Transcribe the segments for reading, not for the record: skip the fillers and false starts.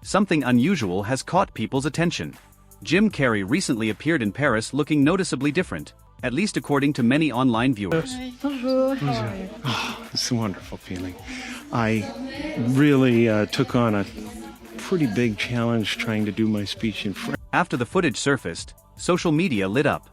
something unusual has caught people's attention. Jim Carrey recently appeared in Paris looking noticeably different, at least according to many online viewers. Oh, it's a wonderful feeling. I really took on a pretty big challenge trying to do my speech in French. After the footage surfaced, social media lit up.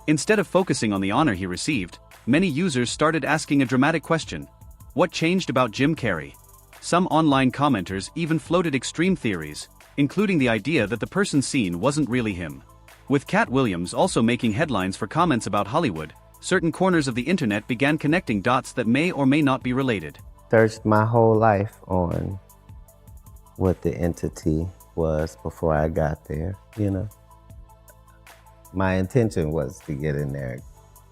Instead of focusing on the honor he received, many users started asking a dramatic question. What changed about Jim Carrey? Some online commenters even floated extreme theories, including the idea that the person seen wasn't really him. With Katt also making headlines for comments about Hollywood, certain corners of the internet began connecting dots that may or may not be related. Searched my whole life on what the entity was before I got there, you know. My intention was to get in there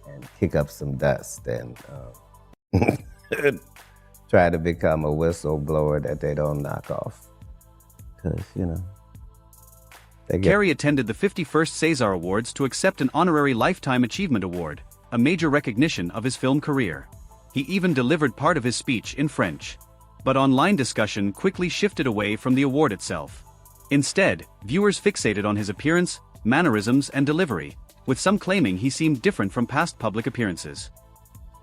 and kick up some dust and try to become a whistleblower that they don't knock off. Because, you know. Carrey attended the 51st César Awards to accept an honorary Lifetime Achievement Award, a major recognition of his film career. He even delivered part of his speech in French. But online discussion quickly shifted away from the award itself. Instead, viewers fixated on his appearance, mannerisms, and delivery, with some claiming he seemed different from past public appearances.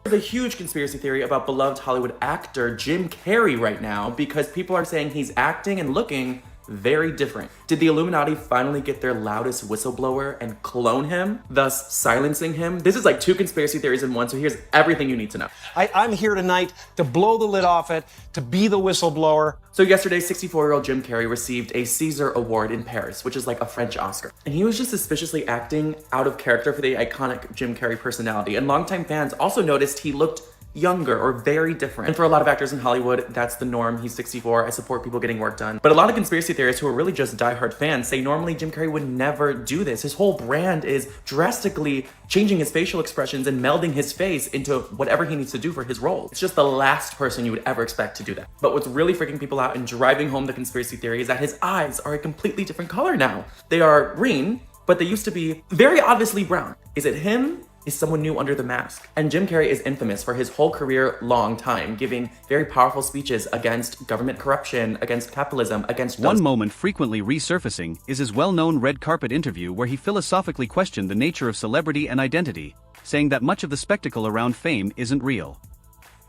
There's a huge conspiracy theory about beloved Hollywood actor Jim Carrey right now because people are saying he's acting and looking very different. Did the Illuminati finally get their loudest whistleblower and clone him, thus silencing him? This is like two conspiracy theories in one, so here's everything you need to know. I'm here tonight to blow the lid off it, to be the whistleblower. So yesterday, 64-year-old Jim Carrey received a César Award in Paris, which is like a French Oscar. And he was just suspiciously acting out of character for the iconic Jim Carrey personality. And longtime fans also noticed he looked younger or very different. And for a lot of actors in Hollywood, that's the norm. He's 64. I support people getting work done. But a lot of conspiracy theorists who are really just diehard fans say normally Jim Carrey would never do this. His whole brand is drastically changing his facial expressions and melding his face into whatever he needs to do for his role. It's just the last person you would ever expect to do that. But what's really freaking people out and driving home the conspiracy theory is that his eyes are a completely different color now. They are green, but they used to be very obviously brown. Is it him? Is someone new under the mask? And Jim Carrey is infamous for his whole career long time, giving very powerful speeches against government corruption, against capitalism, against One moment frequently resurfacing is his well-known red carpet interview where he philosophically questioned the nature of celebrity and identity, saying that much of the spectacle around fame isn't real.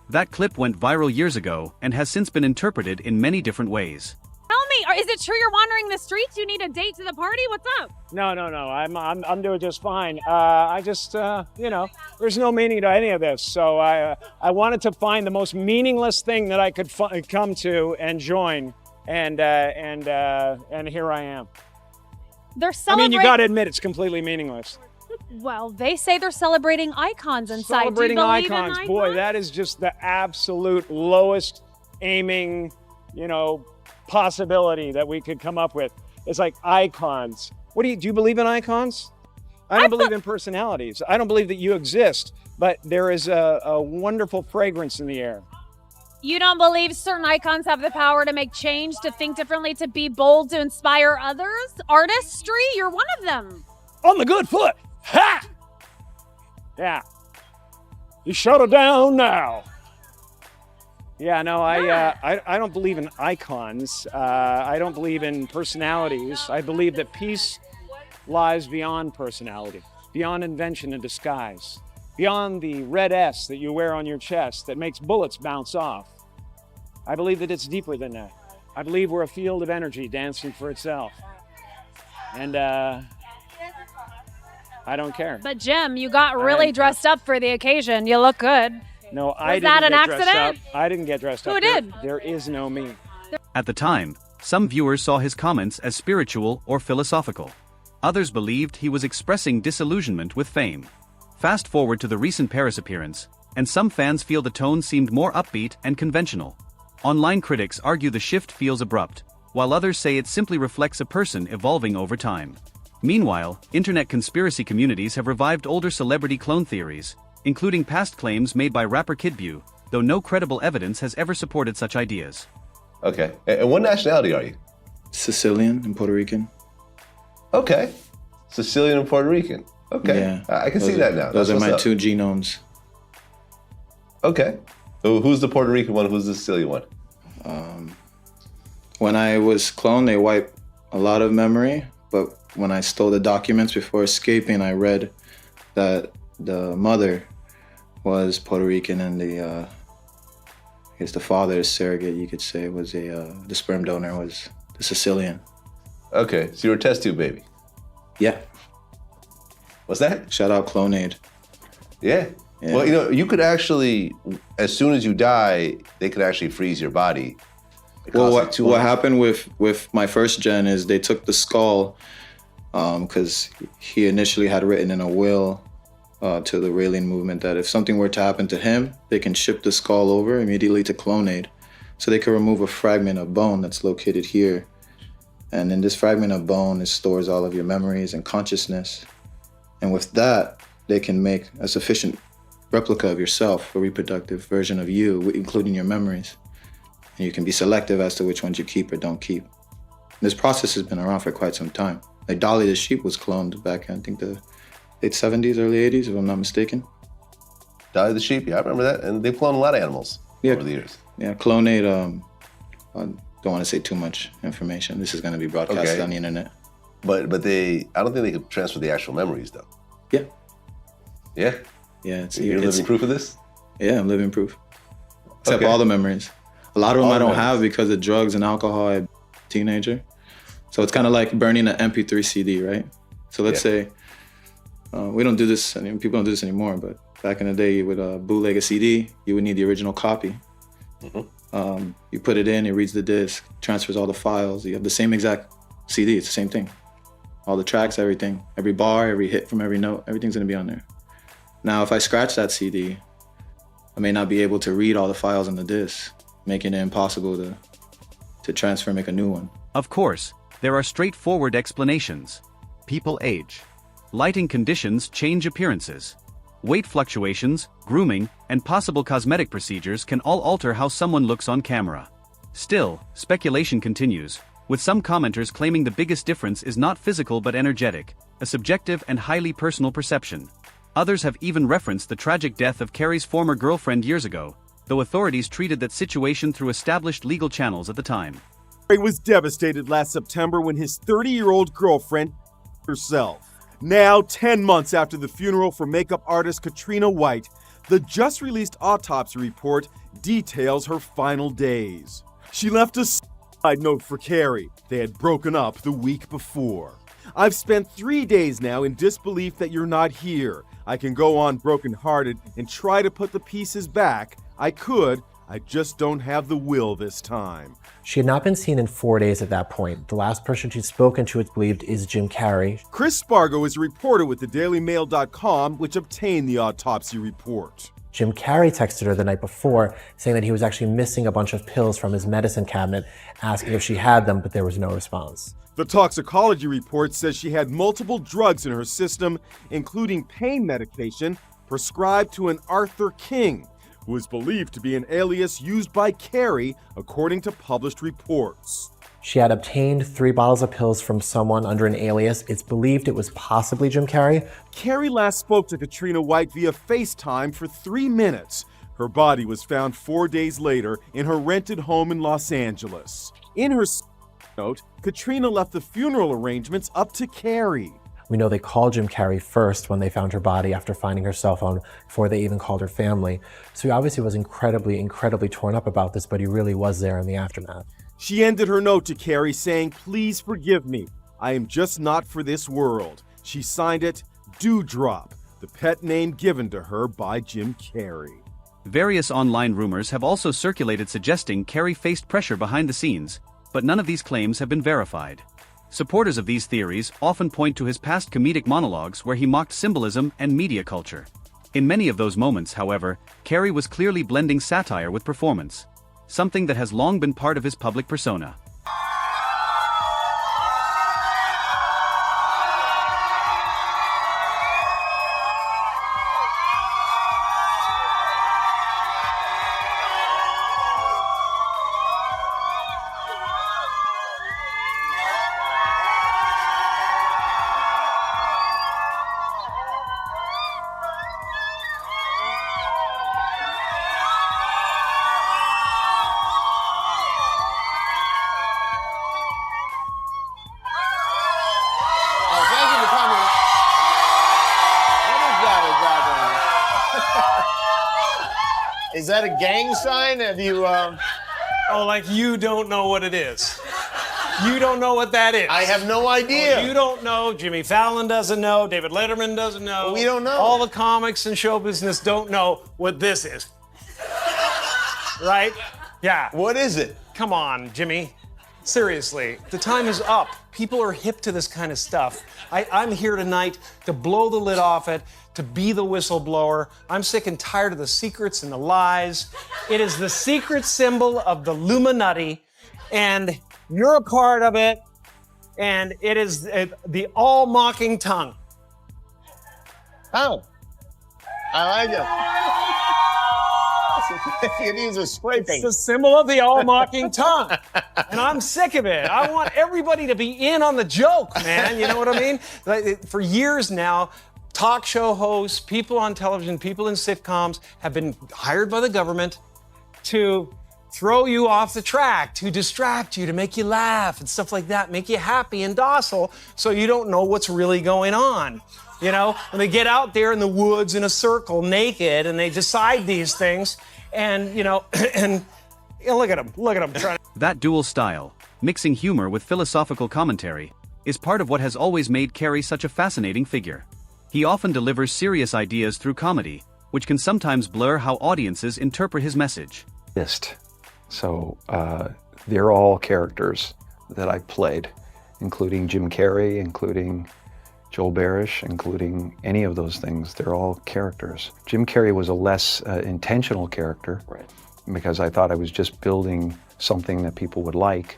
That clip went viral years ago and has since been interpreted in many different ways. Tell me, is it true you're wandering the streets? You need a date to the party? What's up? No. I'm doing just fine. I just, you know, there's no meaning to any of this. So I wanted to find the most meaningless thing that I could come to and join, and here I am. They're celebrating. I mean, you got to admit it's completely meaningless. Well, they say they're celebrating icons inside. Celebrating Do you believe icons, in boy, icons? that is just the absolute lowest aiming, you know, possibility that we could come up with. It's like icons. Do you believe in icons? I don't believe in personalities. I don't believe that you exist, but there is a wonderful fragrance in the air. You don't believe certain icons have the power to make change, to think differently, to be bold, to inspire others? Artistry? You're one of them. On the good foot. Ha! Yeah. You shut her down now. Yeah, no, I don't believe in icons. I don't believe in personalities. I believe that peace lies beyond personality, beyond invention and disguise, beyond the red S that you wear on your chest that makes bullets bounce off. I believe that it's deeper than that. I believe we're a field of energy dancing for itself. And I don't care. But Jim, you got really dressed up for the occasion. You look good. No, I didn't that an get dressed accident? up. I didn't get dressed up. Who did? There is no me. At the time, some viewers saw his comments as spiritual or philosophical. Others believed he was expressing disillusionment with fame. Fast forward to the recent Paris appearance, and some fans feel the tone seemed more upbeat and conventional. Online critics argue the shift feels abrupt, while others say it simply reflects a person evolving over time. Meanwhile, internet conspiracy communities have revived older celebrity clone theories, including past claims made by rapper Kid View, though no credible evidence has ever supported such ideas. Okay, and what nationality are you? Sicilian and Puerto Rican. Okay, Sicilian and Puerto Rican. Okay, yeah, I can see that now. Those That's are my what's up. two genomes. Okay, so who's the Puerto Rican one? Who's the Sicilian one? When I was cloned, they wiped a lot of memory, but when I stole the documents before escaping, I read that the mother was Puerto Rican and I guess the father, surrogate, you could say, was the sperm donor was the Sicilian. Okay, so you were a test tube baby. Yeah. What's that? Shout out Clonaid. Yeah. Yeah. Well, you could actually, as soon as you die, they could actually freeze your body. Well, what happened with my first gen is they took the skull because he initially had written in a will to the Raelian movement that if something were to happen to him, they can ship the skull over immediately to Clonaid. So they could remove a fragment of bone that's located here. And in this fragment of bone, it stores all of your memories and consciousness. And with that, they can make a sufficient replica of yourself, a reproductive version of you, including your memories. And you can be selective as to which ones you keep or don't keep. This process has been around for quite some time. Like Dolly the sheep was cloned back in, I think, the late 70s, early 80s, if I'm not mistaken. Dolly the sheep, yeah, I remember that. And they've cloned a lot of animals over the years. Yeah, Clonaid, I don't want to say too much information. This is going to be broadcasted on the internet. But I don't think they could transfer the actual memories, though. Yeah. Yeah? Yeah. You're living proof of this? Yeah, I'm living proof. Except all the memories. A lot of them I don't have because of drugs and alcohol as a teenager. So it's kind of like burning an MP3 CD, right? So let's say, we don't do this, people don't do this anymore, but back in the day, you would bootleg a CD, you would need the original copy. Mm-hmm. You put it in, it reads the disc, transfers all the files. You have the same exact CD, it's the same thing. All the tracks, everything, every bar, every hit from every note, everything's gonna be on there. Now, if I scratch that CD, I may not be able to read all the files on the disc, making it impossible to transfer and make a new one. Of course, there are straightforward explanations. People age. Lighting conditions change appearances. Weight fluctuations, grooming, and possible cosmetic procedures can all alter how someone looks on camera. Still, speculation continues, with some commenters claiming the biggest difference is not physical but energetic, a subjective and highly personal perception. Others have even referenced the tragic death of Carrey's former girlfriend years ago, though authorities treated that situation through established legal channels at the time. Carrey was devastated last September when his 30-year-old girlfriend herself. Now, 10 months after the funeral for makeup artist Katrina White, the just-released autopsy report details her final days. She left a side note for Carrey. They had broken up the week before. I've spent 3 days now in disbelief that you're not here. I can go on brokenhearted and try to put the pieces back. I could, I just don't have the will this time. She had not been seen in 4 days at that point. The last person she'd spoken to, it's believed, is Jim Carrey. Chris Spargo is a reporter with thedailymail.com, which obtained the autopsy report. Jim Carrey texted her the night before, saying that he was actually missing a bunch of pills from his medicine cabinet, asking if she had them, but there was no response. The toxicology report says she had multiple drugs in her system, including pain medication prescribed to an Arthur King, who is believed to be an alias used by Carrey, according to published reports. She had obtained 3 bottles of pills from someone under an alias. It's believed it was possibly Jim Carrey. Carrey last spoke to Katrina White via FaceTime for 3 minutes. Her body was found 4 days later in her rented home in Los Angeles. In her note, Katrina left the funeral arrangements up to Carrey. We know they called Jim Carrey first when they found her body after finding her cell phone, before they even called her family. So he obviously was incredibly torn up about this, but he really was there in the aftermath. She ended her note to Carrey saying, "Please forgive me. I am just not for this world." She signed it, Dewdrop, the pet name given to her by Jim Carrey. Various online rumors have also circulated suggesting Carrey faced pressure behind the scenes, but none of these claims have been verified. Supporters of these theories often point to his past comedic monologues where he mocked symbolism and media culture. In many of those moments, however, Carrey was clearly blending satire with performance, something that has long been part of his public persona. Is that a gang sign? Have you, Oh, like you don't know what it is. You don't know what that is. I have no idea. You don't know. Jimmy Fallon doesn't know. David Letterman doesn't know. We don't know. All the comics and show business don't know what this is. Right? Yeah. What is it? Come on, Jimmy. Seriously, the time is up. People are hip to this kind of stuff. I'm here tonight to blow the lid off it, to be the whistleblower. I'm sick and tired of the secrets and the lies. It is the secret symbol of the Illuminati, and you're a part of it, and it is the all-mocking tongue. Oh, I like it. It is a spray paint. It's the symbol of the all-mocking tongue. And I'm sick of it. I want everybody to be in on the joke, man. You know what I mean? Like, for years now, talk show hosts, people on television, people in sitcoms have been hired by the government to throw you off the track, to distract you, to make you laugh and stuff like that, make you happy and docile so you don't know what's really going on. You know, when they get out there in the woods in a circle naked and they decide these things and, you know, and look at them trying to... That dual style, mixing humor with philosophical commentary, is part of what has always made Carrey such a fascinating figure. He often delivers serious ideas through comedy, which can sometimes blur how audiences interpret his message. So they're all characters that I played, including Jim Carrey, including Joel Barish, including any of those things. They're all characters. Jim Carrey was a less intentional character, because I thought I was just building something that people would like,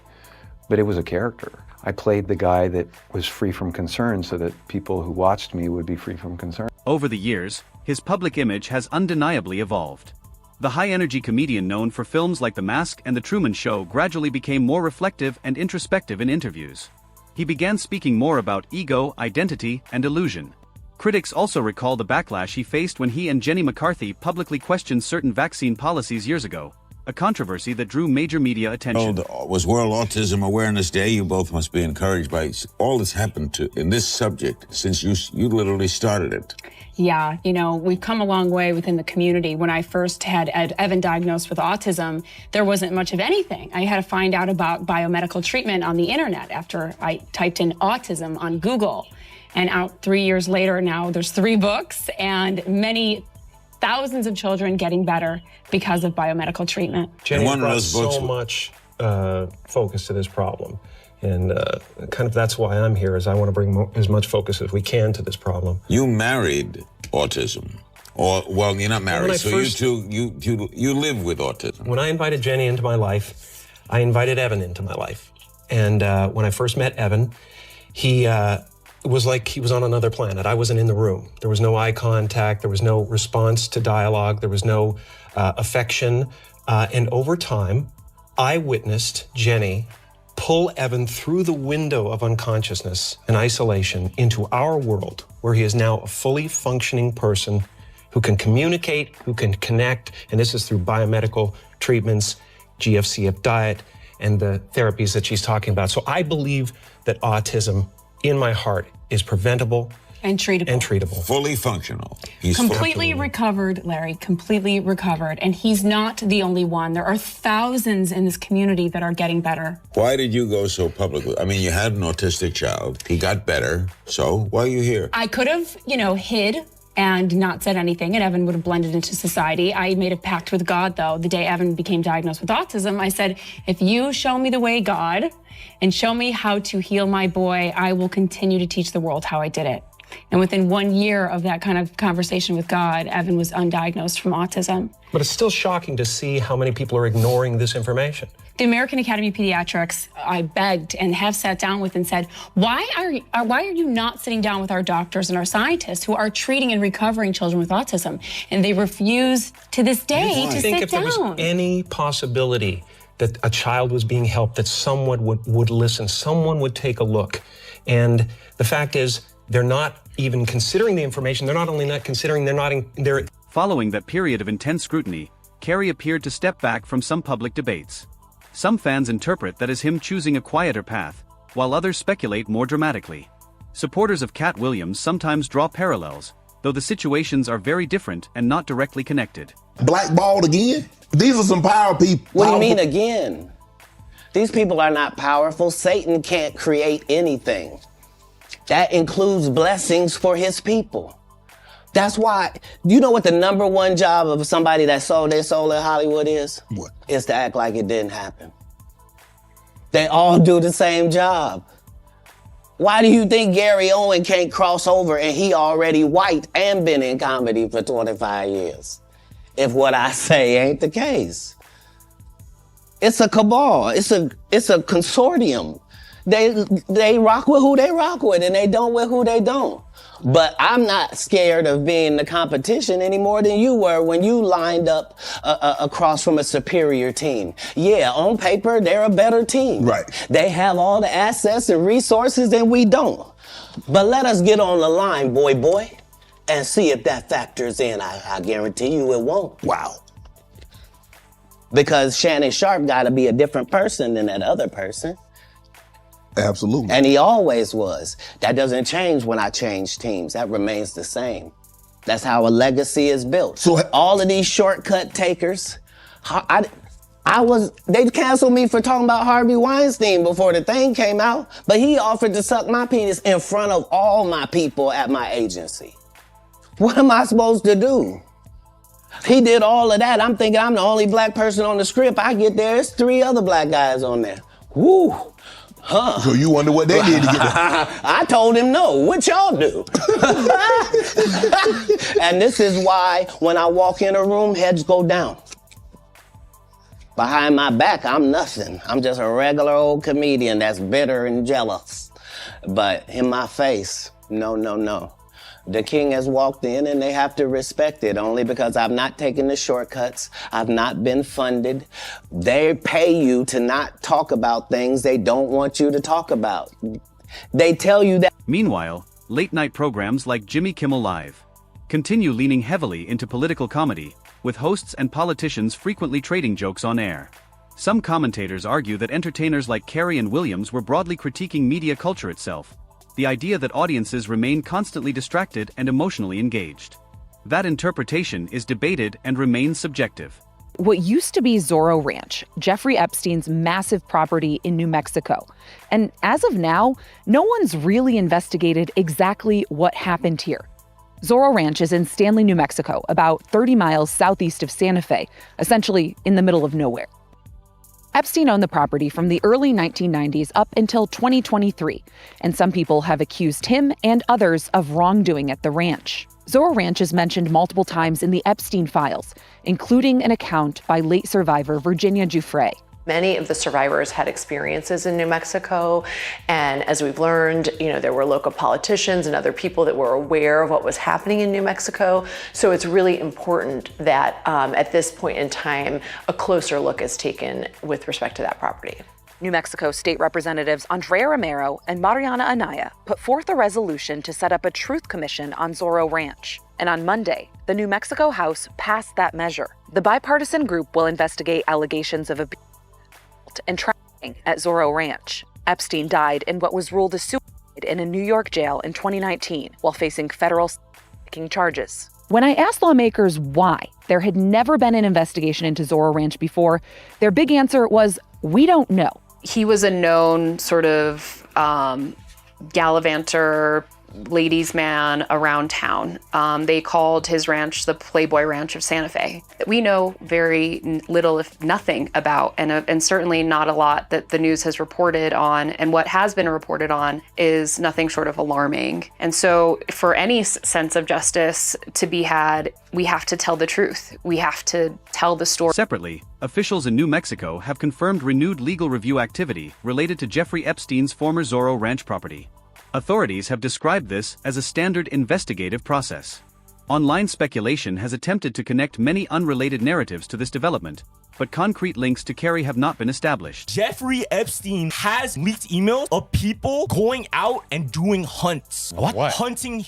but it was a character. I played the guy that was free from concern so that people who watched me would be free from concern. Over the years, his public image has undeniably evolved. The high-energy comedian known for films like The Mask and The Truman Show gradually became more reflective and introspective in interviews. He began speaking more about ego, identity, and illusion. Critics also recall the backlash he faced when he and Jenny McCarthy publicly questioned certain vaccine policies years ago, a controversy that drew major media attention. Was World Autism Awareness Day. You both must be encouraged by all that's happened in this subject since you literally started it. Yeah, you know, we've come a long way within the community. When I first had Evan diagnosed with autism, there wasn't much of anything. I had to find out about biomedical treatment on the internet after I typed in autism on Google. And out 3 years later now, there's 3 books and many thousands of children getting better because of biomedical treatment. Jenny brought so much focus to this problem. And kind of that's why I'm here, is I want to bring as much focus as we can to this problem. You married autism. Or, well, you're not married, so you live with autism. When I invited Jenny into my life, I invited Evan into my life. And when I first met Evan, he was like he was on another planet. I wasn't in the room. There was no eye contact. There was no response to dialogue. There was no affection. And over time, I witnessed Jenny pull Evan through the window of unconsciousness and isolation into our world, where he is now a fully functioning person who can communicate, who can connect, and this is through biomedical treatments, GFCF diet, and the therapies that she's talking about. So I believe that autism, in my heart, is preventable and treatable. Fully functional. He's completely recovered, Larry, completely recovered. And he's not the only one. There are thousands in this community that are getting better. Why did you go so public? I mean, you had an autistic child. He got better. So why are you here? I could have, hid and not said anything, and Evan would have blended into society. I made a pact with God, though. The day Evan became diagnosed with autism, I said, if you show me the way, God, and show me how to heal my boy, I will continue to teach the world how I did it. And within 1 year of that kind of conversation with God, Evan was undiagnosed from autism. But it's still shocking to see how many people are ignoring this information. The American Academy of Pediatrics, I begged and have sat down with and said, why are you not sitting down with our doctors and our scientists who are treating and recovering children with autism? And they refuse to this day to sit down. I think if there was any possibility that a child was being helped, that someone would listen, someone would take a look. And the fact is, they're not even considering the information. They're not only not considering, they're Following that period of intense scrutiny, Carrey appeared to step back from some public debates. Some fans interpret that as him choosing a quieter path, while others speculate more dramatically. Supporters of Katt Williams sometimes draw parallels, though the situations are very different and not directly connected. Blackballed again? These are some power people. What do you mean again? These people are not powerful. Satan can't create anything. That includes blessings for his people. That's why, you know what the number one job of somebody that sold their soul in Hollywood is? What? Is to act like it didn't happen. They all do the same job. Why do you think Gary Owen can't cross over and he already white and been in comedy for 25 years? If what I say ain't the case. It's a cabal, it's a consortium. They rock with who they rock with and they don't with who they don't. But I'm not scared of being the competition any more than you were when you lined up across from a superior team. Yeah, on paper, they're a better team. Right. They have all the assets and resources and we don't. But let us get on the line, boy, and see if that factors in. I guarantee you it won't. Wow. Because Shannon Sharp got to be a different person than that other person. Absolutely. And he always was. That doesn't change when I change teams. That remains the same. That's how a legacy is built. So all of these shortcut takers, they canceled me for talking about Harvey Weinstein before the thing came out, but he offered to suck my penis in front of all my people at my agency. What am I supposed to do? He did all of that. I'm thinking I'm the only black person on the script. I get there, there's 3 other black guys on there. Woo! Huh. So you wonder what they did to get there? I told him no. What y'all do? And this is why when I walk in a room, heads go down. Behind my back, I'm nothing. I'm just a regular old comedian that's bitter and jealous. But in my face, no. The king has walked in and they have to respect it only because I've not taken the shortcuts. I've not been funded. They pay you to not talk about things they don't want you to talk about. They tell you that. Meanwhile, late-night programs like Jimmy Kimmel Live continue leaning heavily into political comedy, with hosts and politicians frequently trading jokes on air. Some commentators argue that entertainers like Carrey and Williams were broadly critiquing media culture itself. The idea that audiences remain constantly distracted and emotionally engaged. That interpretation is debated and remains subjective. What used to be Zorro Ranch, Jeffrey Epstein's massive property in New Mexico. And as of now, no one's really investigated exactly what happened here. Zorro Ranch is in Stanley, New Mexico, about 30 miles southeast of Santa Fe, essentially in the middle of nowhere. Epstein owned the property from the early 1990s up until 2023, and some people have accused him and others of wrongdoing at the ranch. Zorro Ranch is mentioned multiple times in the Epstein files, including an account by late survivor Virginia Giuffre. Many of the survivors had experiences in New Mexico, and as we've learned, there were local politicians and other people that were aware of what was happening in New Mexico. So it's really important that at this point in time, a closer look is taken with respect to that property. New Mexico State Representatives Andrea Romero and Mariana Anaya put forth a resolution to set up a truth commission on Zorro Ranch. And on Monday, the New Mexico House passed that measure. The bipartisan group will investigate allegations of abuse and trafficking at Zorro Ranch. Epstein died in what was ruled a suicide in a New York jail in 2019 while facing federal charges. When I asked lawmakers why there had never been an investigation into Zorro Ranch before, their big answer was, we don't know. He was a known sort of gallivanter, ladies' man around town. They called his ranch the Playboy Ranch of Santa Fe. We know very little, if nothing, about, and certainly not a lot that the news has reported on. And what has been reported on is nothing short of alarming. And so for any sense of justice to be had, we have to tell the truth. We have to tell the story. Separately, officials in New Mexico have confirmed renewed legal review activity related to Jeffrey Epstein's former Zorro Ranch property. Authorities have described this as a standard investigative process. Online speculation has attempted to connect many unrelated narratives to this development, but concrete links to Carrey have not been established. Jeffrey Epstein has leaked emails of people going out and doing hunts. What? Hunting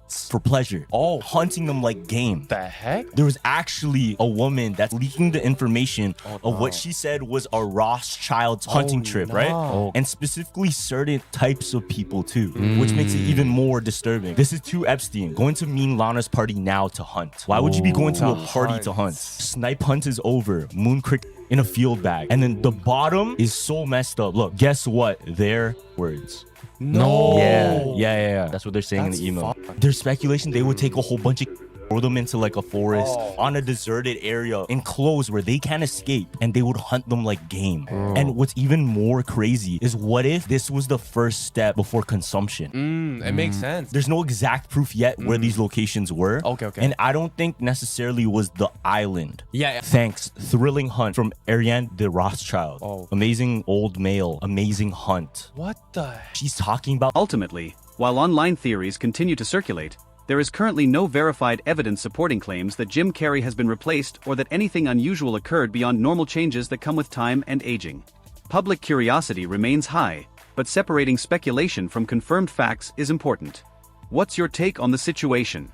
hunts for pleasure, all hunting them like game. The heck? There was actually a woman that's leaking the information of what she said was a Rothschild's hunting trip, right? And specifically certain types of people too, which makes it even more disturbing. This is to Epstein going to Mean Lana's party now to hunt. Why would you be going to a party to hunt? Snipe hunt is over. Moon crick in a field bag. And then the bottom is so messed up. Look, guess what? Their words. No. Yeah. That's what they're saying in the email. There's speculation they would take a whole bunch of throw them into like a forest on a deserted area enclosed where they can't escape, and they would hunt them like game. And what's even more crazy is, what if this was the first step before consumption? It makes sense. There's no exact proof yet where these locations were. Okay. And I don't think necessarily was the island. Yeah. Thanks. Thrilling hunt from Ariane de Rothschild. Amazing old male. Amazing hunt. What the? She's talking about. Ultimately, while online theories continue to circulate, there is currently no verified evidence supporting claims that Jim Carrey has been replaced or that anything unusual occurred beyond normal changes that come with time and aging. Public curiosity remains high, but separating speculation from confirmed facts is important. What's your take on the situation?